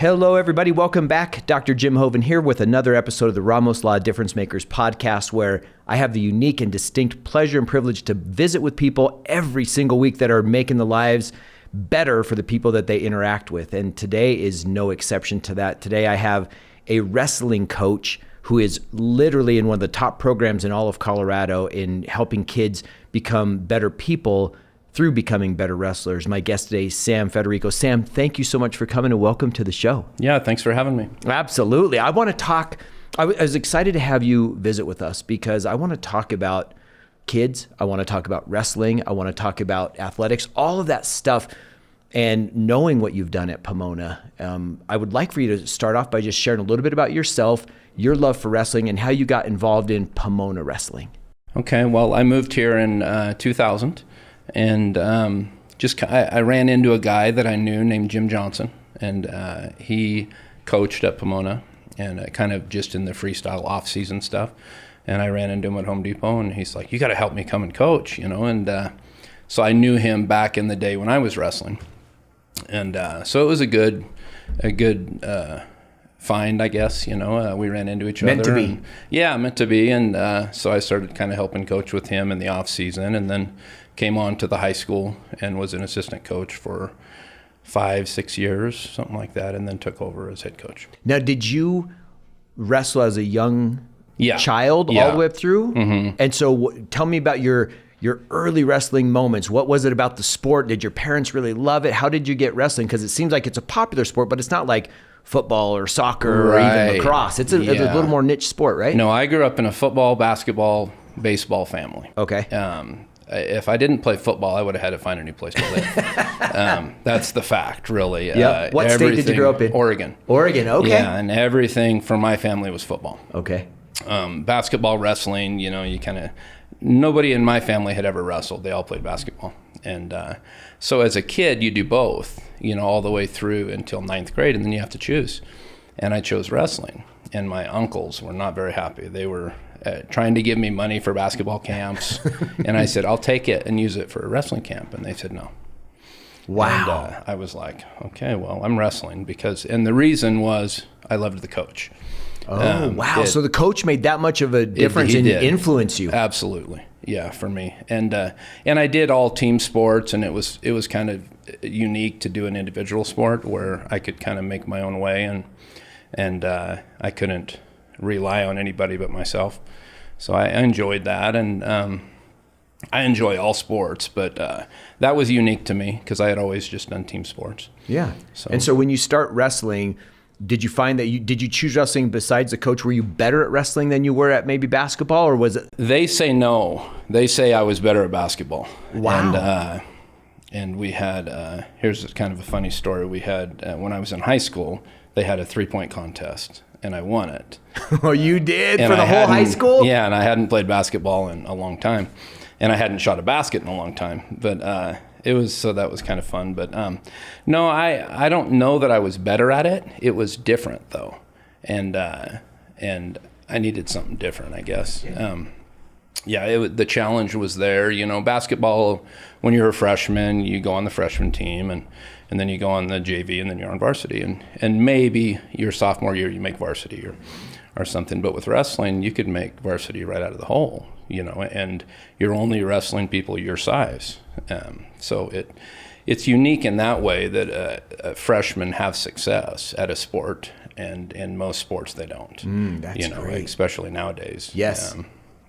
Hello, everybody. Welcome back. Dr. Jim Hoven here with another episode of the Ramos Law Difference Makers podcast, where I have the unique and distinct pleasure and privilege to visit with people every single week that are making the lives better for the people that they interact with. And today is no exception to that. Today I have a wrestling coach who is literally in one of the top programs in all of Colorado in helping kids become better people through becoming better wrestlers. My guest today is Sam Federico. Sam, thank you so much for coming and welcome to the show. Yeah, thanks for having me. Absolutely. I want to talk, I was excited to have you visit with us because I want to talk about kids. I want to talk about wrestling. I want to talk about athletics, all of that stuff. And knowing what you've done at Pomona, I would like for you to start off by just sharing a little bit about yourself, your love for wrestling, and how you got involved in Pomona Wrestling. Okay, well, I moved here in 2000. And I ran into a guy that I knew named Jim Johnson, and he coached at Pomona, and kind of just in the freestyle off-season stuff. And I ran into him at Home Depot, and he's like, "You got to help me come and coach," you know. And so I knew him back in the day when I was wrestling, and so it was a good find, I guess. You know, we ran into each other. Meant to be. Yeah, meant to be. And so I started kind of helping coach with him in the off-season, and then came on to the high school and was an assistant coach for 5-6 years, something like that, and then took over as head coach. Now, did you wrestle as a young child all the way up through? Mm-hmm. And so tell me about your early wrestling moments. What was it about the sport? Did your parents really love it? How did you get wrestling? Because it seems like it's a popular sport, but it's not like football or soccer or even lacrosse. It's a little more niche sport, right? No, I grew up in a football, basketball, baseball family. Okay. If I didn't play football, I would have had to find a new place to live. That's the fact, really. Yeah. What state did you grow up in? Oregon. Oregon, okay. Yeah, and everything for my family was football. Okay. Basketball, wrestling, you know, nobody in my family had ever wrestled. They all played basketball. And so as a kid, you do both, you know, all the way through until 9th grade, and then you have to choose. And I chose wrestling. And my uncles were not very happy. They were trying to give me money for basketball camps. And I said, "I'll take it and use it for a wrestling camp." And they said, "No." Wow. And I was like, okay, well, I'm wrestling and the reason was I loved the coach. Oh, wow. So the coach made that much of a difference and influence you. Absolutely. Yeah, for me. And I did all team sports, and it was kind of unique to do an individual sport where I could kind of make my own way, and I couldn't rely on anybody but myself. So I enjoyed that, and I enjoy all sports, but that was unique to me because I had always just done team sports. Yeah. And so when you start wrestling, did you find that did you choose wrestling besides the coach? Were you better at wrestling than you were at maybe basketball, or was it? They say no. They say I was better at basketball. Wow. And we had, here's kind of a funny story. We had, when I was in high school, they had a 3-point contest, and I won it. Oh, you did? For the whole high school? Yeah, and I hadn't played basketball in a long time, and I hadn't shot a basket in a long time. But that was kind of fun. But no, I don't know that I was better at it. It was different, though, and I needed something different, I guess. The challenge was there. You know, basketball, when you're a freshman, you go on the freshman team, and then you go on the JV, and then you're on varsity. And maybe your sophomore year you make varsity or something. But with wrestling, you could make varsity right out of the hole, you know, and you're only wrestling people your size. So it's unique in that way that freshmen have success at a sport, and in most sports they don't. That's great. Especially nowadays. Yes.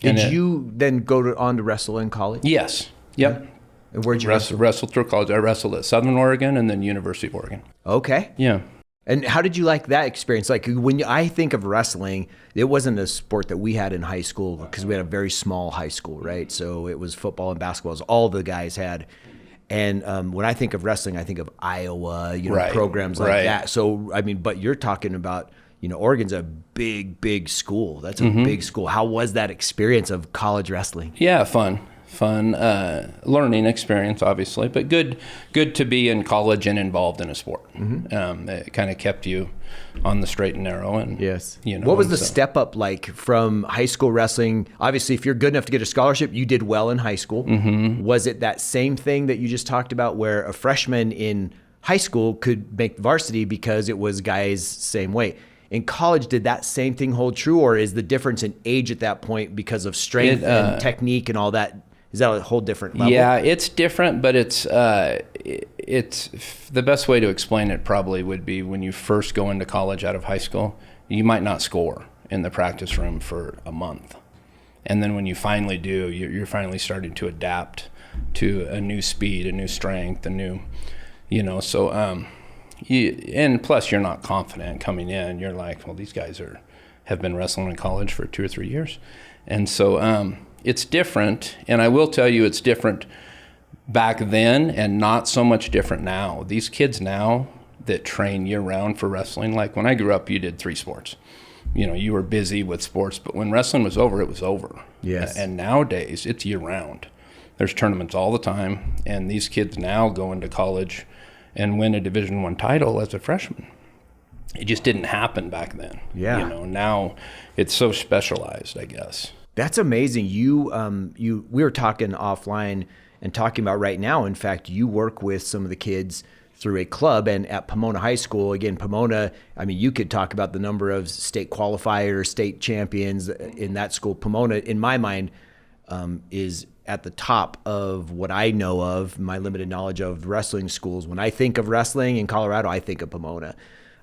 Did you then go on to wrestle in college? Yes. Yep. And where'd you wrestle through college? I wrestled at Southern Oregon and then University of Oregon. Okay. Yeah. And how did you like that experience? Like when I think of wrestling, it wasn't a sport that we had in high school because we had a very small high school, right? So it was football and basketball, all the guys had. And when I think of wrestling, I think of Iowa, programs like that. So, I mean, but you're talking about, Oregon's a big, big school. That's a big school. How was that experience of college wrestling? Yeah, fun learning experience, obviously, but good to be in college and involved in a sport. It kind of kept you on the straight and narrow. And yes, what was the step up like from high school wrestling? Obviously, if you're good enough to get a scholarship, you did well in high school. Was it that same thing that you just talked about, where a freshman in high school could make varsity because it was guys same weight. In college, did that same thing hold true, or is the difference in age at that point because of strength and technique and all that? Is that a whole different level? Yeah, it's different, but it's the best way to explain it probably would be when you first go into college out of high school, you might not score in the practice room for a month. And then when you finally do, you're finally starting to adapt to a new speed, a new strength, a new, so, and plus you're not confident coming in. You're like, well, these guys have been wrestling in college for 2 or 3 years. And so it's different. And I will tell you it's different back then and not so much different now. These kids now that train year round for wrestling, like when I grew up, you did 3 sports. You were busy with sports, but when wrestling was over, it was over. Yes. And nowadays, it's year round. There's tournaments all the time, and these kids now go into college and win a Division I title as a freshman. It just didn't happen back then. Yeah. Now it's so specialized, I guess. That's amazing. We were talking offline and talking about right now. In fact, you work with some of the kids through a club, and at Pomona High School, again, Pomona, I mean, you could talk about the number of state qualifiers, state champions in that school. Pomona, in my mind, is at the top of what I know of, my limited knowledge of wrestling schools. When I think of wrestling in Colorado, I think of Pomona.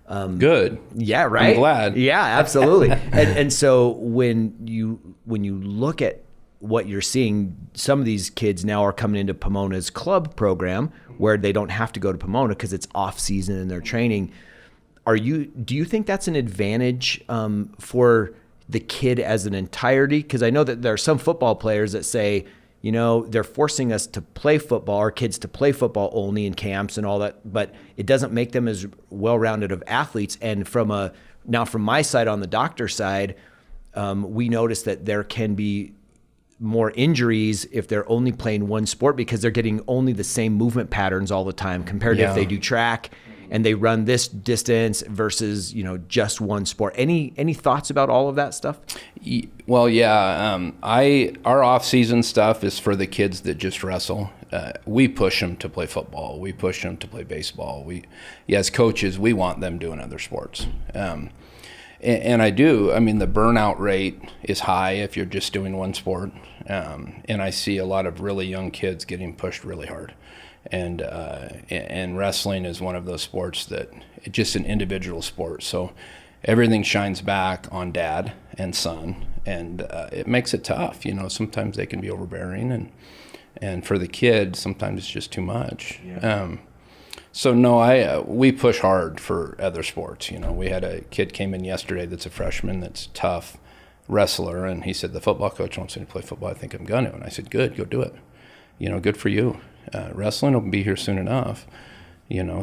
Good. Yeah, right? I'm glad. Yeah, absolutely. and so when you look at what you're seeing, some of these kids now are coming into Pomona's club program where they don't have to go to Pomona because it's off season and they're training. Do you think that's an advantage for the kid as an entirety? Because I know that there are some football players that say, they're forcing us to play football, our kids to play football only in camps and all that, but it doesn't make them as well-rounded of athletes. And from my side, on the doctor side, we notice that there can be more injuries if they're only playing one sport because they're getting only the same movement patterns all the time compared to if they do track and they run this distance versus, just one sport. Any thoughts about all of that stuff? Well, yeah. Our off-season stuff is for the kids that just wrestle. We push them to play football. We push them to play baseball. As coaches, we want them doing other sports. And I do. I mean, the burnout rate is high if you're just doing one sport. And I see a lot of really young kids getting pushed really hard. And wrestling is one of those sports that it's just an individual sport. So everything shines back on dad and son, and it makes it tough. Sometimes they can be overbearing, and for the kid, sometimes it's just too much. Yeah. So no, we push hard for other sports. We had a kid came in yesterday that's a freshman that's tough wrestler, and he said, the football coach wants me to play football. I think I'm going to. And I said, good, go do it. Good for you. Wrestling will be here soon enough.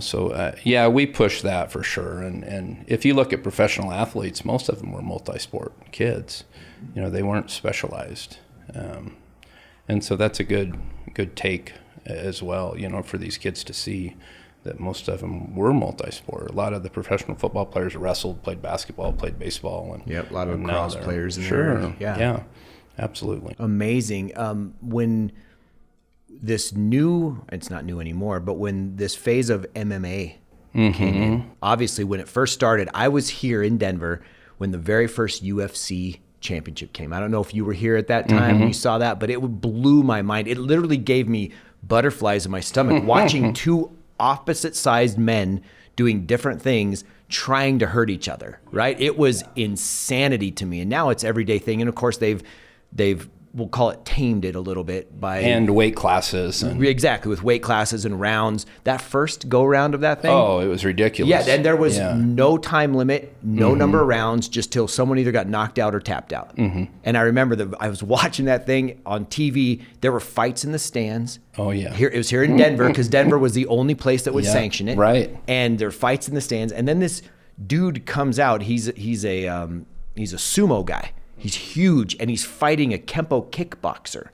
So we push that for sure. And if you look at professional athletes, most of them were multi-sport kids. They weren't specialized. And so that's a good take as well, for these kids to see that most of them were multi-sport. A lot of the professional football players wrestled, played basketball, played baseball. And a lot of cross players. Sure. Yeah, absolutely. Amazing. When this it's not new anymore, but when this phase of MMA came in, obviously when it first started, I was here in Denver when the very first UFC championship came. I don't know if you were here at that time when you saw that, but it blew my mind. It literally gave me butterflies in my stomach watching two opposite-sized men doing different things, trying to hurt each other, right? It was insanity to me. And now it's everyday thing. And of course they've we'll call it tamed it a little bit by and weight classes exactly with weight classes and rounds. That first go round of that thing, it was ridiculous. Yeah, and there was no time limit, no number of rounds, just till someone either got knocked out or tapped out. And I remember I was watching that thing on TV. There were fights in the stands. Oh yeah, it was here in Denver because Denver was the only place that would sanction it. Right, and there were fights in the stands. And then this dude comes out. He's a sumo guy. He's huge, and he's fighting a Kempo kickboxer.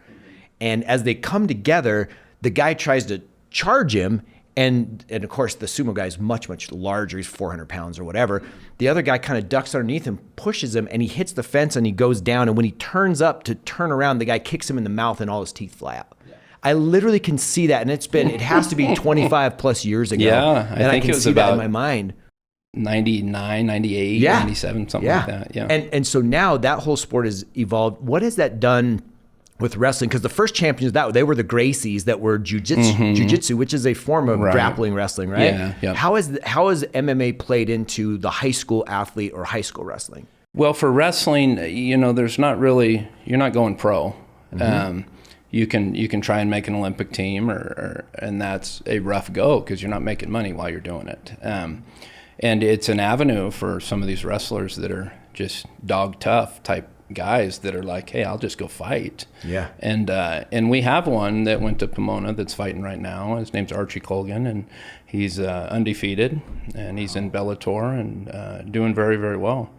And as they come together, the guy tries to charge him, and of course, the sumo guy is much, much larger. He's 400 pounds or whatever. The other guy kind of ducks underneath him, pushes him, and he hits the fence, and he goes down. And when he turns up to turn around, the guy kicks him in the mouth, and all his teeth fly out. I literally can see that, and it has to be 25 plus years ago. Yeah, and I think it was see that in my mind. 99, 98, 97, something like that. Yeah. And so now that whole sport has evolved. What has that done with wrestling? Because the first champions they were the Gracies that were jiu-jitsu, which is a form of grappling wrestling, right? Yeah. How has MMA played into the high school athlete or high school wrestling? Well, for wrestling, there's not really, you're not going pro. You can try and make an Olympic team, and that's a rough go because you're not making money while you're doing it. And it's an avenue for some of these wrestlers that are just dog tough type guys that are like, hey, I'll just go fight. Yeah. And we have one that went to Pomona that's fighting right now. His name's Archie Colgan, and he's undefeated, and he's in Bellator and doing very, very well.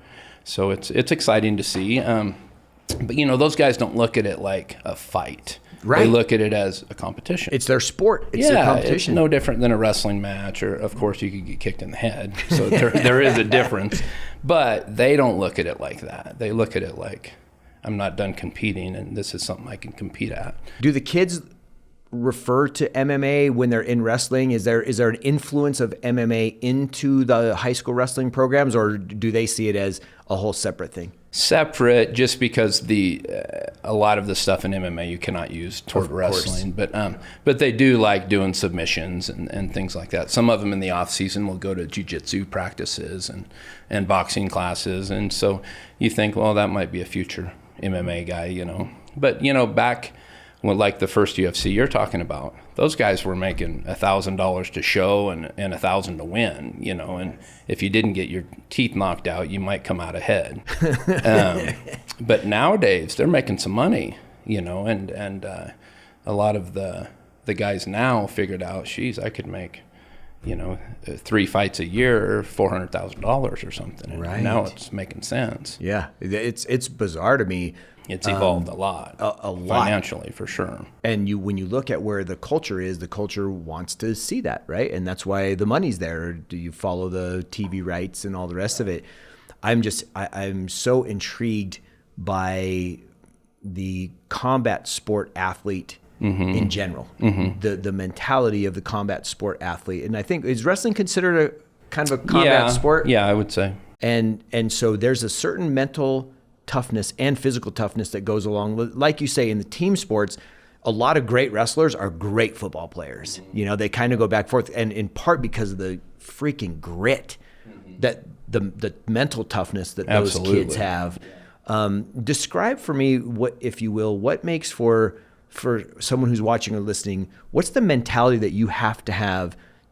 So it's exciting to see. But those guys don't look at it like a fight. Right. They look at it as a competition. It's their sport. It's their competition. It's no different than a wrestling match, or of course you could get kicked in the head. So there is a difference. But they don't look at it like that. They look at it like, I'm not done competing, and this is something I can compete at. Do the kids refer to MMA when they're in wrestling? Is there an influence of MMA into the high school wrestling programs, or do they see it as a whole separate thing? Separate, just because a lot of the stuff in MMA you cannot use toward wrestling, but they do like doing submissions and things like that. Some of them in the off season will go to jiu-jitsu practices and boxing classes, and so you think, well, that might be a future MMA guy, But back when, like the first UFC you're talking about, those guys were making $1,000 to show and $1,000 to win, and if you didn't get your teeth knocked out, you might come out ahead. But nowadays they're making some money, and a lot of the guys now figured out, geez, I could make, 3 fights a year, $400,000 or something. And right. Now it's making sense. Yeah, it's bizarre to me. It's evolved a lot, financially, for sure. And when you look at where the culture is, the culture wants to see that, right? And that's why the money's there. Do you follow the TV rights and all the rest of it? I'm so intrigued by the combat sport athlete in general, the mentality of the combat sport athlete. And I think, is wrestling considered a kind of a combat sport? Yeah, I would say. And so there's a certain mental toughness and physical toughness that goes along. Like you say, in the team sports, a lot of great wrestlers are great football players. They kind of go back and forth, and in part because of the freaking grit that the mental toughness that those kids have. Describe for me, what, if you will, what makes for someone who's watching or listening, what's the mentality that you have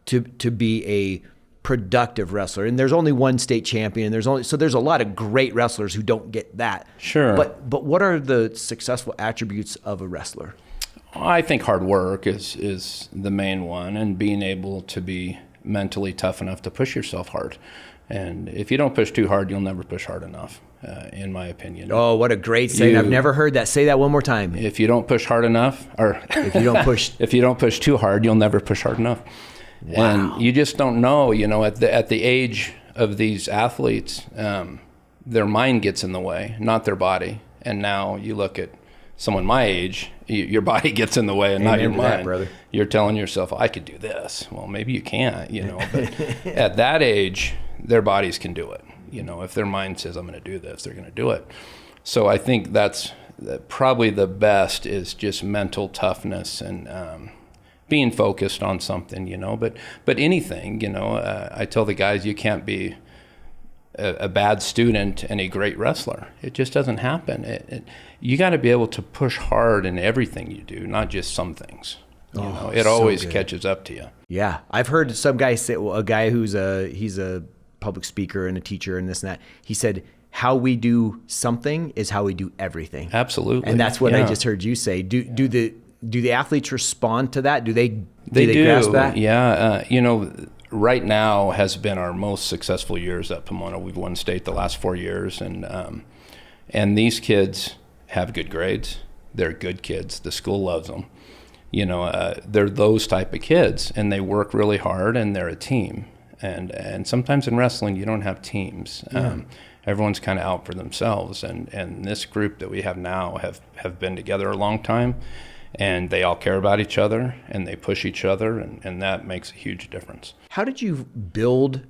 to be a productive wrestler? And there's only one state champion, and there's a lot of great wrestlers who don't get that. Sure. But what are the successful attributes of a wrestler? I think hard work is the main one, and being able to be mentally tough enough to push yourself hard. And if you don't push too hard, you'll never push hard enough, in my opinion. Oh, what a great saying. I've never heard that. Say that one more time. If you don't push hard enough, or if you don't push too hard, you'll never push hard enough. Wow. And you just don't know, at the age of these athletes, their mind gets in the way, not their body. And now you look at someone my age, your body gets in the way and not your mind. That, brother. You're telling yourself, I could do this. Well, maybe you can't, but at that age, their bodies can do it. If their mind says, I'm going to do this, they're going to do it. So I think that's probably the best, is just mental toughness and being focused on something, but anything, I tell the guys, you can't be a bad student and a great wrestler. It just doesn't happen. You got to be able to push hard in everything you do, not just some things. It always catches up to you. Yeah. I've heard some guy say, a guy he's a public speaker and a teacher and this and that. He said, how we do something is how we do everything. Absolutely. And that's what I just heard you say. Do the athletes respond to that? Do they grasp that? Yeah. Right now has been our most successful years at Pomona. We've won state the last 4 years, and these kids have good grades. They're good kids. The school loves them. They're those type of kids, and they work really hard, and they're a team. And sometimes in wrestling, you don't have teams. Everyone's kind of out for themselves. And this group that we have now have been together a long time. and they all care about each other and they push each other, and that makes a huge difference. How did you build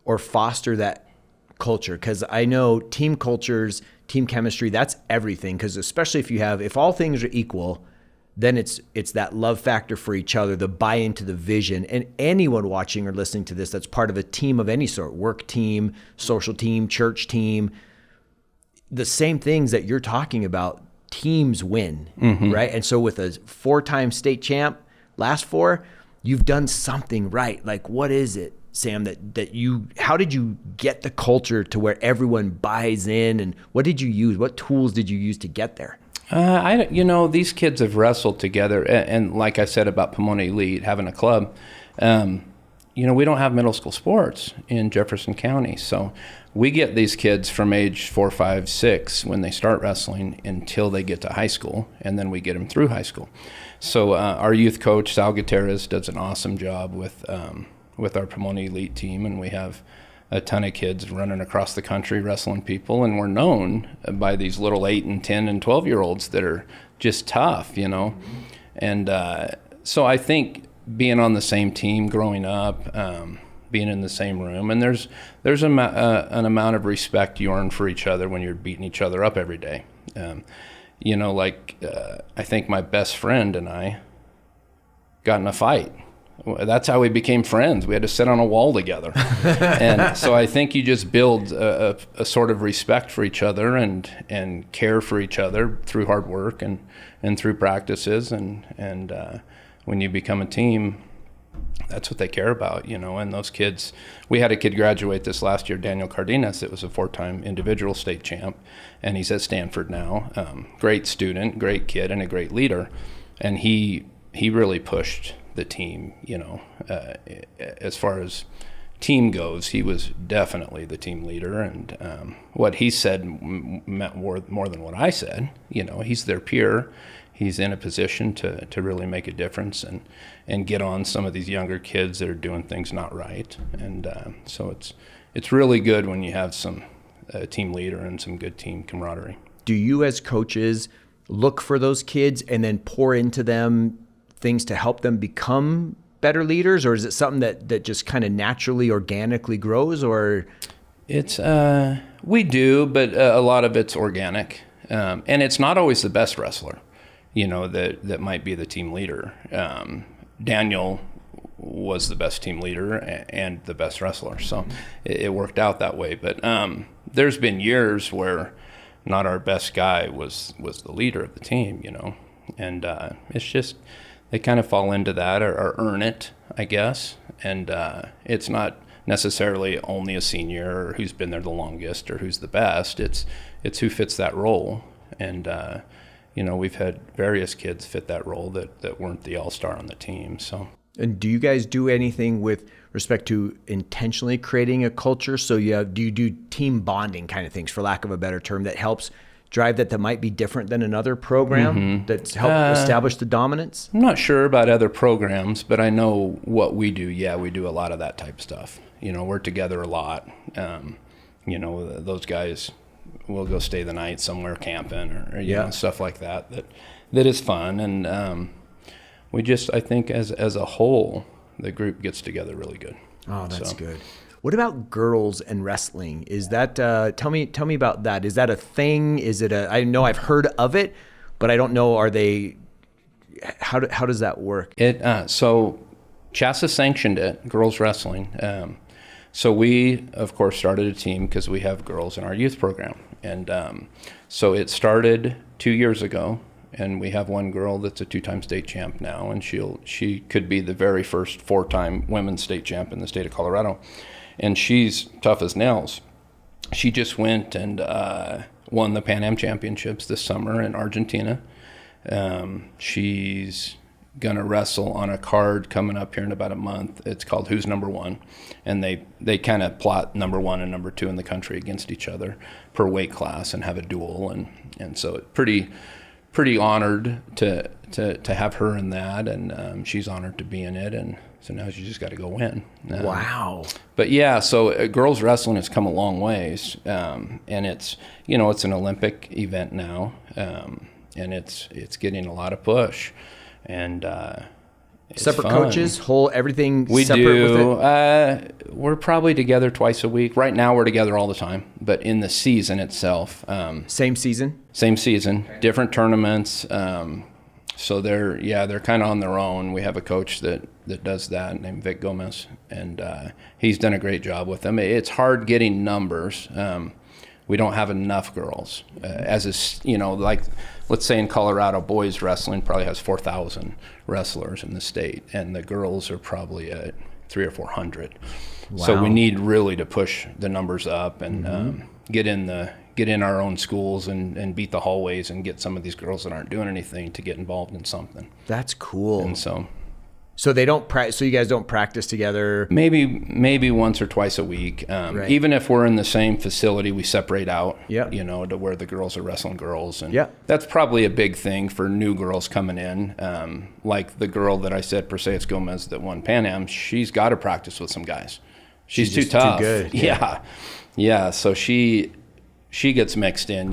or foster that culture? Because I know team cultures, team chemistry, that's everything. Because especially if all things are equal, then it's that love factor for each other, the buy into the vision. And anyone watching or listening to this that's part of a team of any sort, work team, social team, church team, the same things that you're talking about, teams win, right? And so with a 4-time state champ, last 4, you've done something right. Like, what is it, Sam, how did you get the culture to where everyone buys in, and what did you use? What tools did you use to get there? These kids have wrestled together, and like I said about Pomona Elite, having a club, we don't have middle school sports in Jefferson County, so we get these kids from age 4, 5, 6 when they start wrestling until they get to high school, and then we get them through high school. So our youth coach, Sal Gutierrez, does an awesome job with our Pomona Elite team, and we have a ton of kids running across the country wrestling people, and we're known by these little 8 and 10 and 12-year-olds that are just tough, And so I think being on the same team growing up, being in the same room, and there's an amount of respect you earn for each other when you're beating each other up every day. I think my best friend and I got in a fight. That's how we became friends. We had to sit on a wall together. And so I think you just build a sort of respect for each other and care for each other through hard work and through practices. And when you become a team, that's what they care about, and those kids, we had a kid graduate this last year, Daniel Cardenas. It was a 4-time individual state champ, and he's at Stanford now. Great student, great kid, and a great leader. And he really pushed the team, as far as team goes, he was definitely the team leader, and what he said meant more than what I said. He's their peer. He's in a position to really make a difference and get on some of these younger kids that are doing things not right. And so it's really good when you have some team leader and some good team camaraderie. Do you as coaches look for those kids and then pour into them things to help them become better leaders, or is it something that just kind of naturally, organically grows? Or it's we do, but a lot of it's organic, and it's not always the best wrestler, that might be the team leader. Daniel was the best team leader and the best wrestler, so it worked out that way. But there's been years where not our best guy was the leader of the team, and it's just, they kind of fall into that or earn it, I guess. And it's not necessarily only a senior or who's been there the longest or who's the best. It's who fits that role. And, we've had various kids fit that role that weren't the all-star on the team. So. And do you guys do anything with respect to intentionally creating a culture? So do you do team bonding kind of things, for lack of a better term, that helps drive that might be different than another program that's helped establish the dominance? I'm not sure about other programs, but I know what we do. Yeah, we do a lot of that type of stuff. We're together a lot. Those guys will go stay the night somewhere camping or stuff like that is fun. And we just, I think as a whole, the group gets together really good. Oh, that's good. What about girls and wrestling? Is that tell me about that? Is that a thing? Is it I know I've heard of it, but I don't know. How does that work? So CHASA sanctioned it, girls wrestling. So we of course started a team because we have girls in our youth program, and so it started 2 years ago. And we have one girl that's a 2-time state champ now, and she could be the very first 4-time women's state champ in the state of Colorado. And she's tough as nails. She just went and won the Pan Am Championships this summer in Argentina. She's going to wrestle on a card coming up here in about a month. It's called Who's Number One? And they kind of plot number 1 and number 2 in the country against each other per weight class and have a duel. And so it's pretty honored to have her in that, and she's honored to be in it, and so now she just got to go win. Wow. But yeah, so girls wrestling has come a long ways, and it's it's an Olympic event now, and it's getting a lot of push, and it's separate fun. coaches, everything We separate do. with it? We're probably together twice a week. Right now we're together all the time, but in the season itself, Same season? same season, different tournaments. So they're kind of on their own. We have a coach that does that named Vic Gomez, and he's done a great job with them. It's hard getting numbers. We don't have enough girls. Like let's say in Colorado, boys wrestling probably has 4,000 wrestlers in the state, and the girls are probably at 300 or 400. Wow. So we need really to push the numbers up and get in our own schools and beat the hallways and get some of these girls that aren't doing anything to get involved in something. That's cool. And so they don't so you guys don't practice together? maybe once or twice a week. Right. Even if we're in the same facility, we separate out, Yep. to where the girls are wrestling girls. And Yep. that's probably a big thing for new girls coming in. Like the girl that I said, Perseus Gomez, that won Pan Am, she's got to practice with some guys. She's too just tough. too good. Yeah. So she gets mixed in,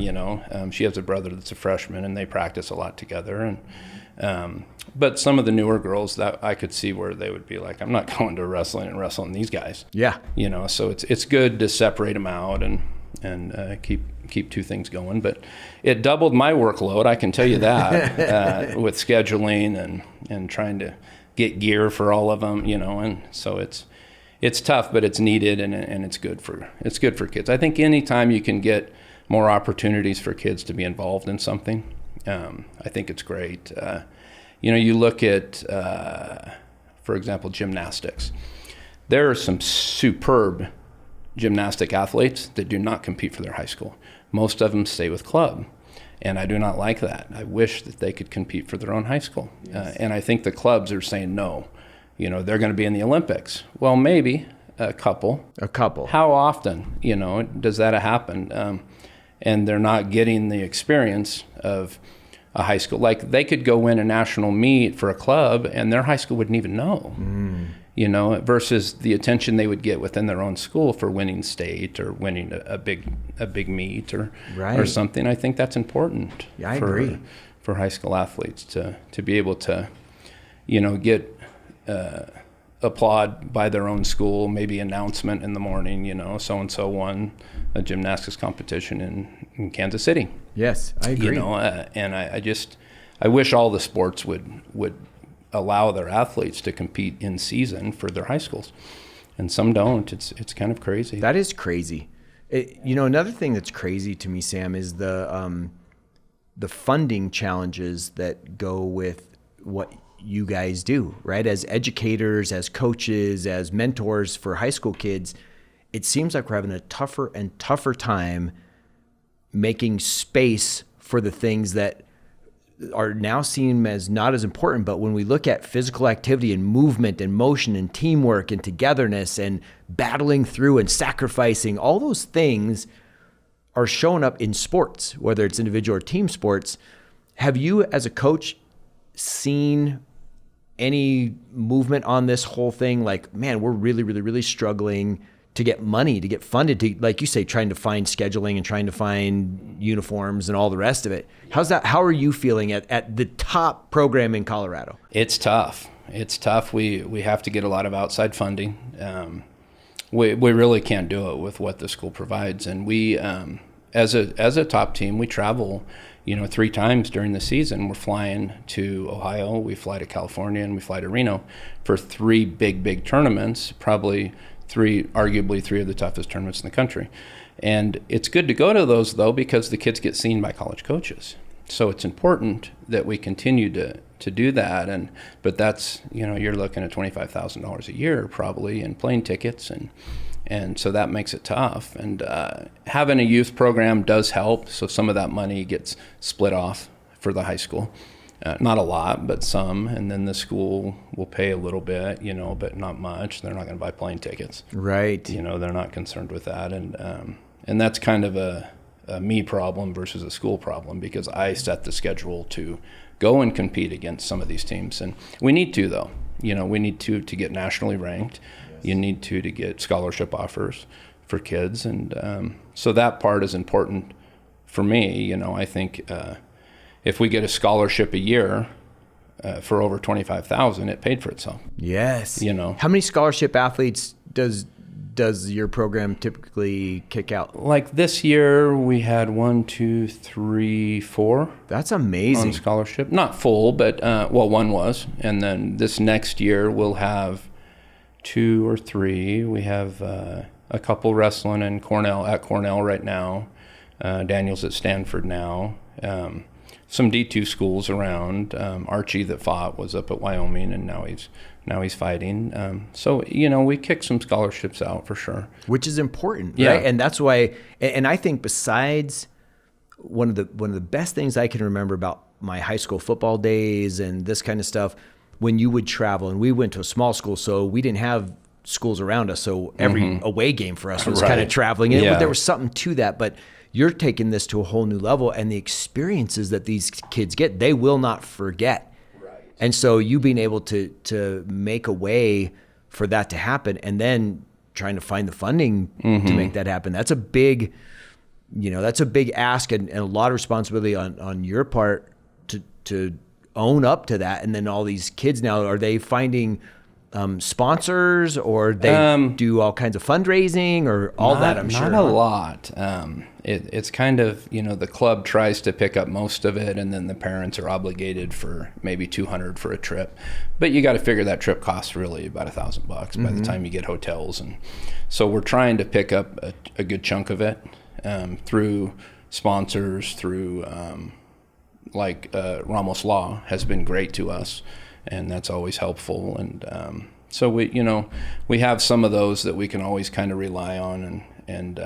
she has a brother that's a freshman, and they practice a lot together. And but some of the newer girls that I could see where they would be like, I'm not going to wrestling and wrestling these guys. Yeah. So it's good to separate them out and keep two things going. But it doubled my workload, I can tell you that, with scheduling and trying to get gear for all of them, and so it's tough, but it's needed, and it's good for kids. I think anytime you can get more opportunities for kids to be involved in something, I think it's great. You look at, for example, gymnastics. There are some superb gymnastic athletes that do not compete for their high school. Most of them stay with club, and I do not like that. I wish that they could compete for their own high school. Yes. And I think the clubs are saying no. They're going to be in the Olympics. Well, maybe a couple. How often, does that happen? And they're not getting the experience of a high school. Like they could go win a national meet for a club and their high school wouldn't even know, versus the attention they would get within their own school for winning state or winning a big meet or something. I think that's important. Yeah, I agree. For high school athletes to be able to, get applaud by their own school, maybe announcement in the morning, so-and-so won a gymnastics competition in Kansas City. Yes, I agree. And I wish all the sports would allow their athletes to compete in season for their high schools, and some don't. It's kind of crazy. That is crazy. Another thing that's crazy to me, Sam, is the funding challenges that go with what you guys do, right? As educators, as coaches, as mentors for high school kids, it seems like we're having a tougher and tougher time making space for the things that are now seen as not as important. But when we look at physical activity and movement and motion and teamwork and togetherness and battling through and sacrificing, all those things are showing up in sports, whether it's individual or team sports. Have you, as a coach, seen any movement on this whole thing? Like, man, we're really, really, really struggling to get money, to get funded, to, like you say, trying to find scheduling and trying to find uniforms and all the rest of it. How's that? How are you feeling at the top program in Colorado? It's tough. We have to get a lot of outside funding. We really can't do it with what the school provides. And we, as a top team, we travel, 3 times during the season. We're flying to Ohio, we fly to California, and we fly to Reno for 3 big tournaments, arguably 3 of the toughest tournaments in the country. And it's good to go to those, though, because the kids get seen by college coaches. So it's important that we continue to do that. But that's, you're looking at $25,000 a year probably in plane tickets, and so that makes it tough. And having a youth program does help. So some of that money gets split off for the high school. Not a lot, but some. And then the school will pay a little bit, but not much. They're not going to buy plane tickets. Right. They're not concerned with that. And that's kind of a me problem versus a school problem, because I set the schedule to go and compete against some of these teams. And we need to, though. We need to get nationally ranked. Yes. You need to get scholarship offers for kids. And so that part is important for me. I think if we get a scholarship a year for over $25,000, it paid for itself. Yes. You know, how many scholarship athletes does your program typically kick out? Like this year, we had 1, 2, 3, 4. That's amazing. On scholarship, not full, but one was, and then this next year we'll have 2 or 3. We have a couple wrestling at Cornell right now. Daniel's at Stanford now. Some D2 schools around. Archie that fought was up at Wyoming, and now he's fighting. So, you know, we kick some scholarships out for sure. Which is important, yeah. Right? And that's why, and I think besides one of the best things I can remember about my high school football days and this kind of stuff, when you would travel, and we went to a small school, so we didn't have schools around us. So every away game for us was kind of traveling. And there was something to that, but you're taking this to a whole new level, and the experiences that these kids get, they will not forget. Right. And so you being able to make a way for that to happen, and then trying to find the funding to make that happen, that's a big, that's a big ask and a lot of responsibility on your part to own up to that. And then all these kids now, are they finding sponsors, or they do all kinds of fundraising, or all that? I'm sure not a lot. It's kind of, the club tries to pick up most of it, and then the parents are obligated for maybe $200 for a trip. But you got to figure that trip costs really about $1,000 by the time you get hotels, and so we're trying to pick up a good chunk of it through sponsors, through Ramos Law has been great to us. And that's always helpful. And so we have some of those that we can always kind of rely on, and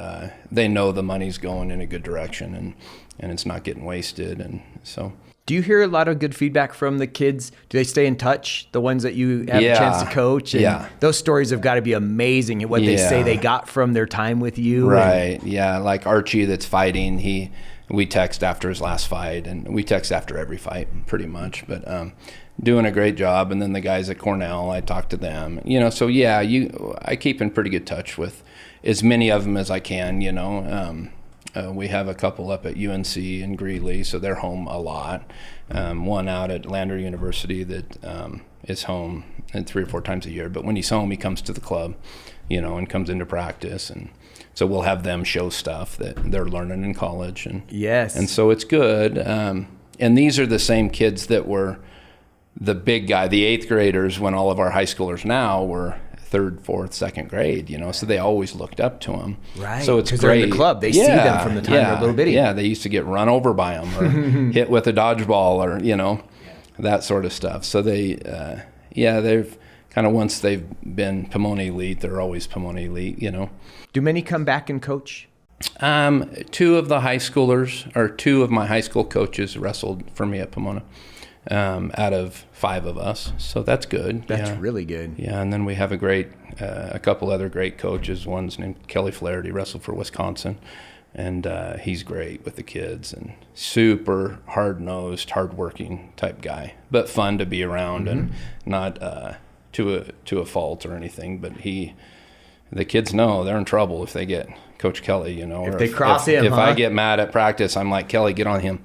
they know the money's going in a good direction, and it's not getting wasted. And so, do you hear a lot of good feedback from the kids? Do they stay in touch, the ones that you have a chance to coach? And those stories have got to be amazing, what they say they got from their time with you. Right. Yeah. Like Archie that's fighting, we text after his last fight, and we text after every fight pretty much, but doing a great job. And then the guys at Cornell, I talk to them, so I keep in pretty good touch with as many of them as I can. We have a couple up at UNC in Greeley, so they're home a lot. One out at Lander University that is home 3 or 4 times a year, but when he's home, he comes to the club, and comes into practice, and so we'll have them show stuff that they're learning in college, and so it's good. And these are the same kids that were the big guy, the 8th graders, when all of our high schoolers now were 3rd, 4th, 2nd grade, so they always looked up to them. Right. So it's great. They're in the club. They see them from the time they're little bitty. Yeah, they used to get run over by them, or hit with a dodgeball, or, that sort of stuff. So they've kind of, once they've been Pomona Elite, they're always Pomona Elite, Do many come back and coach? 2 of the high schoolers, or 2 of my high school coaches wrestled for me at Pomona. Out of 5 of us, so that's good. That's really good. Yeah, and then we have a couple other great coaches. One's named Kelly Flaherty, wrestled for Wisconsin, and he's great with the kids, and super hard-nosed, hard-working type guy, but fun to be around, and not to a fault or anything. But the kids know they're in trouble if they get Coach Kelly, if they cross him. If I get mad at practice, I'm like, Kelly, get on him.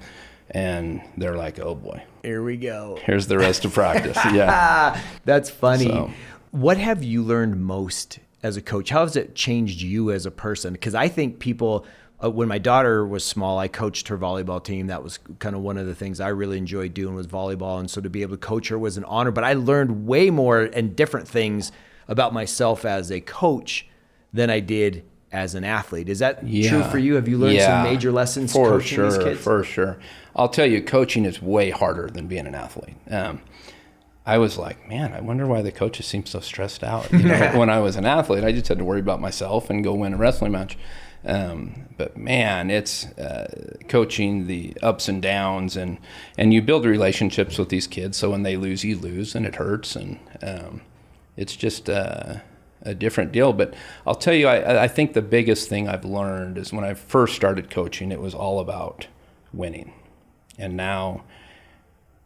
And they're like, oh boy, here we go. Here's the rest of practice. Yeah. That's funny. So, what have you learned most as a coach? How has it changed you as a person? Because I think people, when my daughter was small, I coached her volleyball team. That was kind of one of the things I really enjoyed doing was volleyball. And so to be able to coach her was an honor. But I learned way more and different things about myself as a coach than I did as an athlete. Is that true for you? Have you learned some major lessons coaching these kids? For sure. I'll tell you, coaching is way harder than being an athlete. I was like, man, I wonder why the coaches seem so stressed out. When I was an athlete, I just had to worry about myself and go win a wrestling match. But man, it's coaching the ups and downs, and you build relationships with these kids. So when they lose, you lose, and it hurts. And it's just a different deal. But I'll tell you, I think the biggest thing I've learned is when I first started coaching, it was all about winning. And now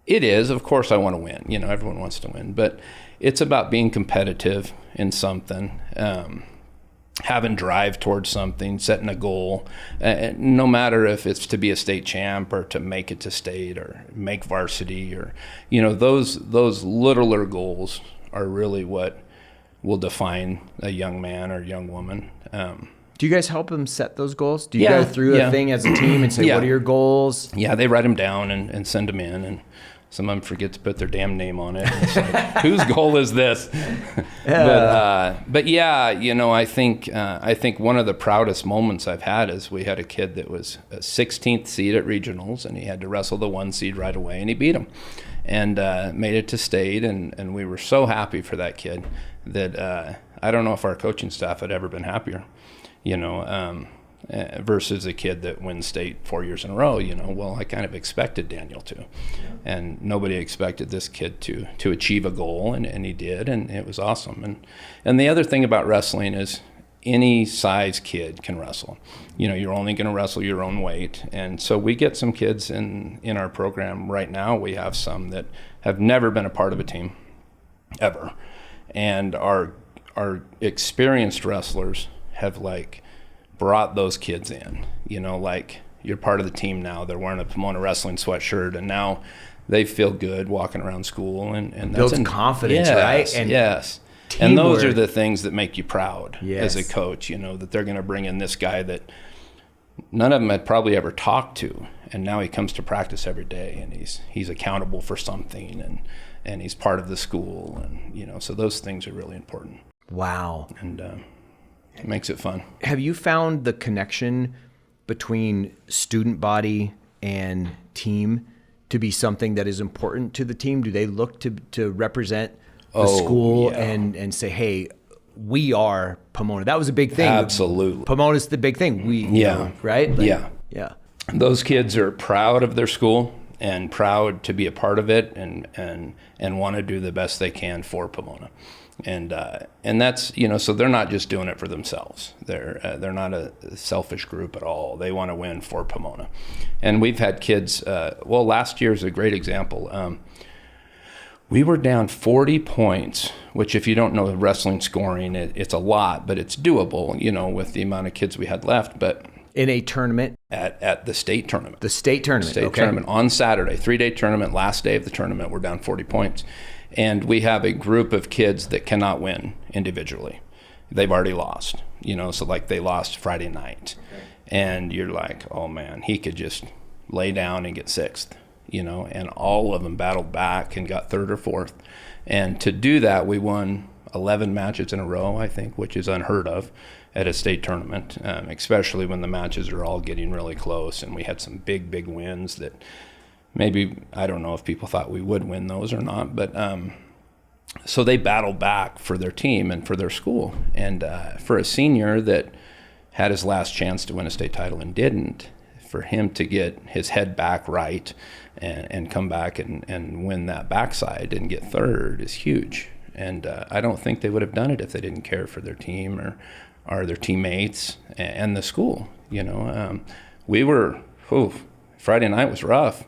it is, of course, I want to win. Everyone wants to win, but it's about being competitive in something. having drive towards something, setting a goal, no matter if it's to be a state champ or to make it to state or make varsity, or those littler goals are really what will define a young man or young woman. Do you guys help them set those goals? Do you go through a thing as a team and say, what are your goals? Yeah, they write them down and send them in, and some of them forget to put their damn name on it. It's like, whose goal is this? But yeah, I think one of the proudest moments I've had is we had a kid that was a 16th seed at regionals, and he had to wrestle the 1 seed right away, and he beat him, and made it to state, and we were so happy for that kid that I don't know if our coaching staff had ever been happier, versus a kid that wins state 4 years in a row. Well, I kind of expected Daniel to, and nobody expected this kid to achieve a goal, and he did, and it was awesome. And the other thing about wrestling is any size kid can wrestle. You're only going to wrestle your own weight, and so we get some kids in our program right now. We have some that have never been a part of a team ever, and our experienced wrestlers have brought those kids in, you're part of the team now. They're wearing a Pomona Wrestling sweatshirt, and now they feel good walking around school, and that's builds confidence, right? And yes. Teamwork. And those are the things that make you proud as a coach, that they're going to bring in this guy that none of them had probably ever talked to, and now he comes to practice every day, and he's accountable for something, and he's part of the school, and so those things are really important. Wow. And it makes it fun. Have you found the connection between student body and team to be something that is important to the team? Do they look to represent the school and say, hey, we are Pomona? That was a big thing. Absolutely. Pomona's the big thing. Right? Yeah. Those kids are proud of their school and proud to be a part of it, and want to do the best they can for Pomona. And that's, so they're not just doing it for themselves. They're not a selfish group at all. They want to win for Pomona. And we've had kids, last year is a great example. We were down 40 points, which if you don't know wrestling scoring, it's a lot, but it's doable, with the amount of kids we had left. But in a tournament? At the state tournament. The state tournament, State tournament on Saturday, 3-day tournament, last day of the tournament, we're down 40 points. And we have a group of kids that cannot win individually. They've already lost, so they lost Friday night. Okay. And you're like, oh man, he could just lay down and get 6th, and all of them battled back and got 3rd or 4th. And to do that, we won 11 matches in a row, I think, which is unheard of at a state tournament, especially when the matches are all getting really close. And we had some big wins that maybe, I don't know if people thought we would win those or not, but so they battled back for their team and for their school. And for a senior that had his last chance to win a state title and didn't, for him to get his head back right and come back and win that backside and get 3rd is huge. And I don't think they would have done it if they didn't care for their team or their teammates and the school. We were, Friday night was rough.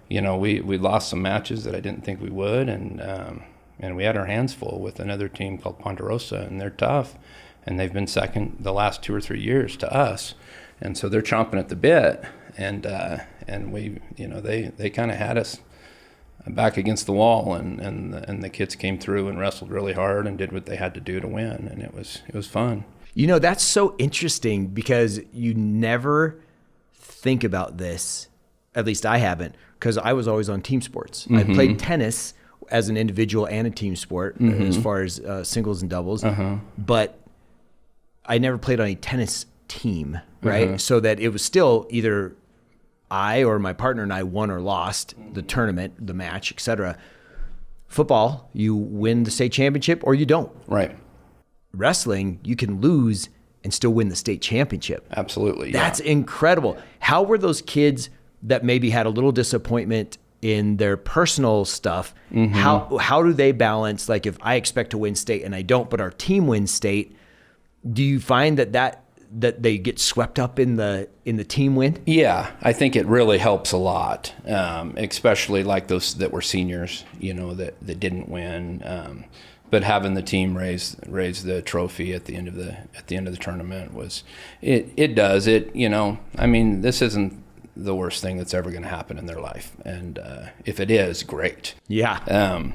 We lost some matches that I didn't think we would, and we had our hands full with another team called Ponderosa, and they're tough, and they've been second the last 2 or 3 years to us, and so they're chomping at the bit, and we, they kind of had us back against the wall, and the kids came through and wrestled really hard and did what they had to do to win, and it was fun. That's so interesting because you never think about this. At least I haven't, because I was always on team sports. Mm-hmm. I played tennis as an individual and a team sport, as far as singles and doubles, but I never played on a tennis team, right? So that it was still either I or my partner and I won or lost the tournament, the match, etc. Football, you win the state championship or you don't. Right. Wrestling, you can lose and still win the state championship. Absolutely. That's incredible. How were those kids that maybe had a little disappointment in their personal stuff, how do they balance, if I expect to win state and I don't, but our team wins state, do you find that they get swept up in the team win? Yeah, I think it really helps a lot, especially those that were seniors, that didn't win. but having the team raise the trophy at the end of the tournament was it does it. I mean, this isn't the worst thing that's ever going to happen in their life, and if it is, great. Yeah.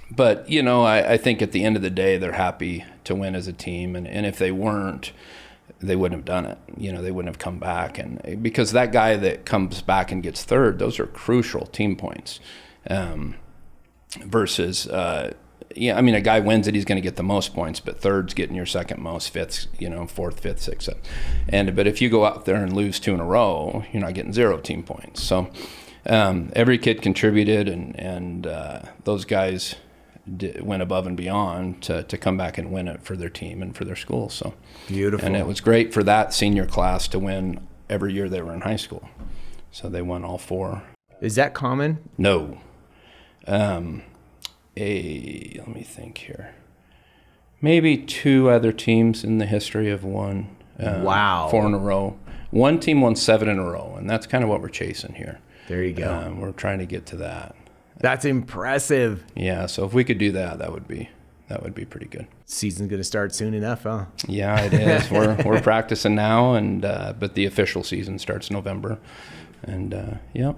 But I think at the end of the day, they're happy to win as a team, and if they weren't, they wouldn't have done it. They wouldn't have come back, and because that guy that comes back and gets third, those are crucial team points. Versus, a guy wins it, he's going to get the most points, but third's getting your second most, fifth, fourth, fifth, sixth, seventh. But if you go out there and lose 2 in a row, you're not getting 0 team points. So every kid contributed, and those guys went above and beyond to come back and win it for their team and for their school. So beautiful. And it was great for that senior class to win every year they were in high school. So they won all 4. Is that common? No. Let me think here. Maybe 2 other teams in the history have won. Wow. 4 in a row. One team won 7 in a row, and that's kind of what we're chasing here. There you go. We're trying to get to that. That's impressive. Yeah, so if we could do that, that would be pretty good. Season's going to start soon enough, huh? Yeah, it is. We're practicing now, and but the official season starts November, and yep.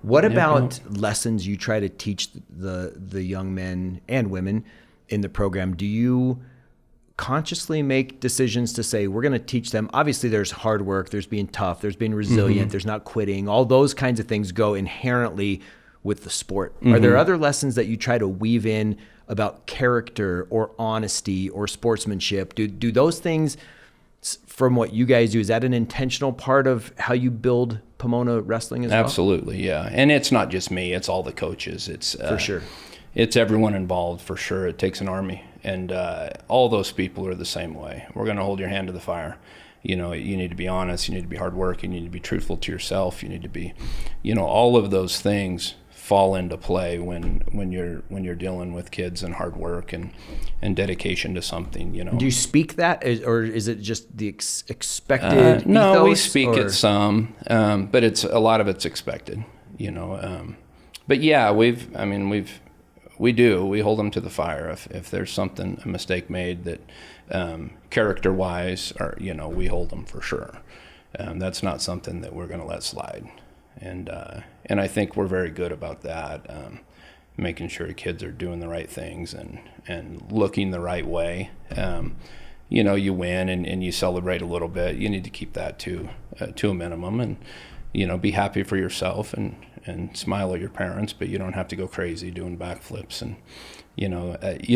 What about lessons you try to teach the young men and women in the program? Do you consciously make decisions to say, we're going to teach them? Obviously, there's hard work, there's being tough, there's being resilient, there's not quitting. All those kinds of things go inherently with the sport. Are there other lessons that you try to weave in about character or honesty or sportsmanship? Do those things, from what you guys do, is that an intentional part of how you build Pomona Wrestling as well? Absolutely, yeah. And it's not just me, it's all the coaches. It's for sure. It's everyone involved, for sure. It takes an army, and all those people are the same way. We're going to hold your hand to the fire. You need to be honest, you need to be hard working, you need to be truthful to yourself, you need to be, all of those things fall into play when you're dealing with kids and hard work and dedication to something. Do you speak that, or is it just the expected? No, ethos, we speak it some, but a lot of it's expected. But yeah, we hold them to the fire if there's a mistake made that character wise, or we hold them for sure. That's not something that we're going to let slide. And I think we're very good about that, making sure kids are doing the right things and looking the right way. You win and you celebrate a little bit. You need to keep that to a minimum, and be happy for yourself and smile at your parents, but you don't have to go crazy doing backflips, and you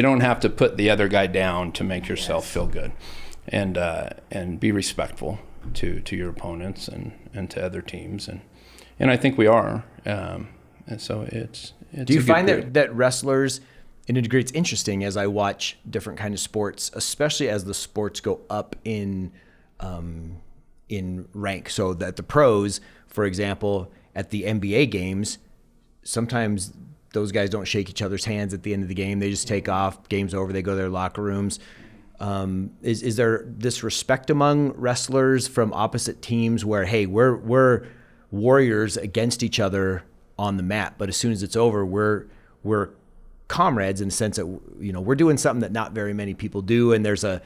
don't have to put the other guy down to make yourself feel good, and be respectful to your opponents and to other teams, and I think we are. And so it's Do you find that wrestlers, and it's interesting as I watch different kind of sports, especially as the sports go up in rank, so that the pros, for example, at the NBA games, sometimes those guys don't shake each other's hands at the end of the game. They just take off, game's over, they go to their locker rooms. Is there this respect among wrestlers from opposite teams where, hey, we're warriors against each other on the mat, but as soon as it's over, we're comrades in the sense that we're doing something that not very many people do, and there's a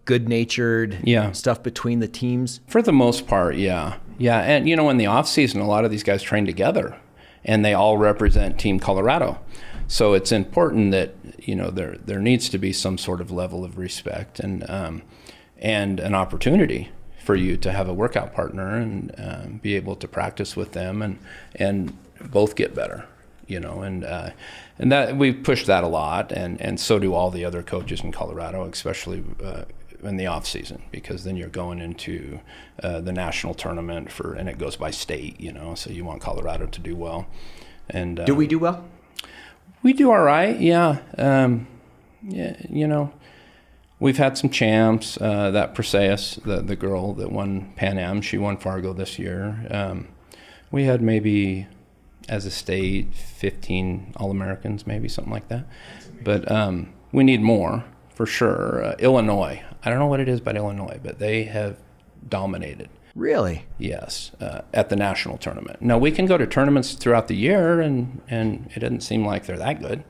good-natured stuff between the teams? For the most part, yeah. And in the off season, a lot of these guys train together, and they all represent Team Colorado. So it's important that there needs to be some sort of level of respect and an opportunity for you to have a workout partner and be able to practice with them and both get better, and that we've pushed that a lot, and so do all the other coaches in Colorado, especially in the off season, because then you're going into the national tournament and it goes by state, so you want Colorado to do well. And do we do well? We do all right, yeah. We've had some champs. That Perseus, the girl that won Pan Am, she won Fargo this year. We had maybe, as a state, 15 All-Americans, maybe something like that. But we need more, for sure. Illinois, I don't know what it is about Illinois, but they have dominated. Really? Yes, at the national tournament. Now, we can go to tournaments throughout the year, and it doesn't seem like they're that good.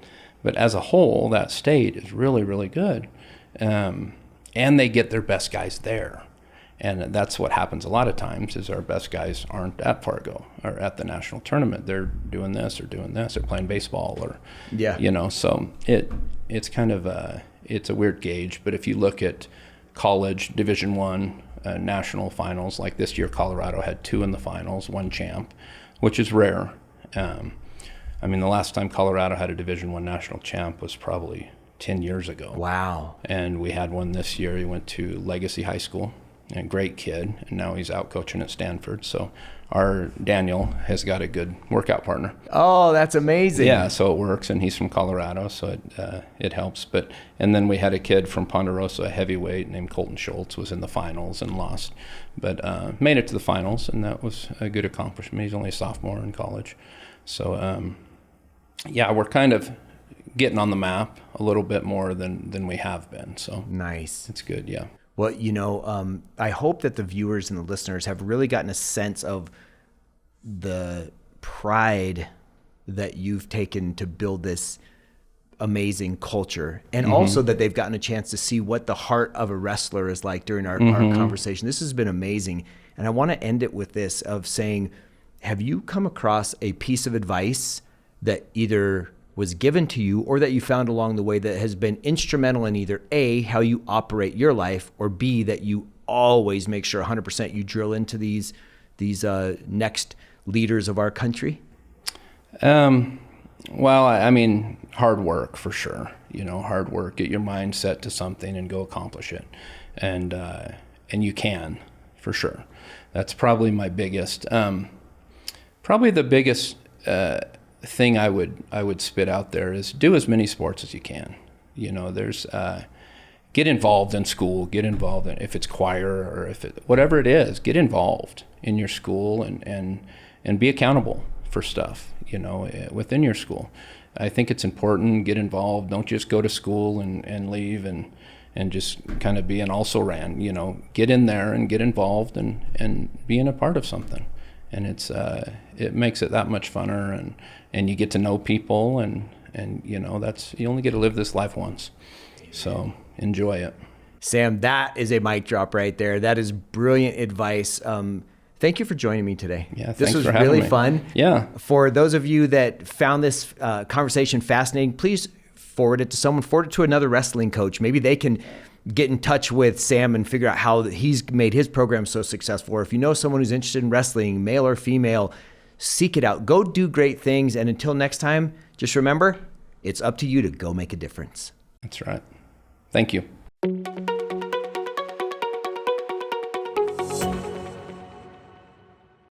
But as a whole, that state is really, really good. And they get their best guys there. And that's what happens a lot of times is our best guys aren't at Fargo or at the national tournament. They're doing this or doing this or playing baseball or, so it's kind of it's a weird gauge. But if you look at college Division I national finals, like this year, Colorado had 2 in the finals, 1 champ, which is rare. The last time Colorado had a Division I national champ was probably 10 years ago. Wow. And we had one this year. He went to Legacy High School, a great kid, and now he's out coaching at Stanford. So our Daniel has got a good workout partner. Oh, that's amazing. Yeah, so it works, and he's from Colorado, so it helps. And then we had a kid from Ponderosa, a heavyweight named Colton Schultz, was in the finals and lost, but made it to the finals, and that was a good accomplishment. He's only a sophomore in college. So, we're kind of getting on the map a little bit more than we have been. So nice. It's good, yeah. Well, I hope that the viewers and the listeners have really gotten a sense of the pride that you've taken to build this amazing culture, and also that they've gotten a chance to see what the heart of a wrestler is like during our conversation. This has been amazing. And I want to end it with this of saying, have you come across a piece of advice that either was given to you or that you found along the way that has been instrumental in either A, how you operate your life, or B, that you always make sure 100% you drill into these next leaders of our country? Hard work for sure. Hard work, get your mind set to something and go accomplish it. And you can, for sure. That's probably my biggest, probably the biggest thing I would spit out there is do as many sports as you can. There's get involved in school, get involved in, if it's choir or whatever it is, get involved in your school and be accountable for stuff, within your school. I think it's important, get involved. Don't just go to school and leave and just kind of be an also-ran, get in there and get involved and being a part of something. And it makes it that much funner, and you get to know people, and that's, you only get to live this life once. So enjoy it. Sam, that is a mic drop right there. That is brilliant advice. Thank you for joining me today. Yeah, thanks this was for having really me. Fun. Yeah. For those of you that found this conversation fascinating, please forward it to someone, forward it to another wrestling coach. Maybe they can get in touch with Sam and figure out how he's made his program so successful. Or if you know someone who's interested in wrestling, male or female, seek it out. Go do great things. And until next time, just remember, it's up to you to go make a difference. That's right. Thank you.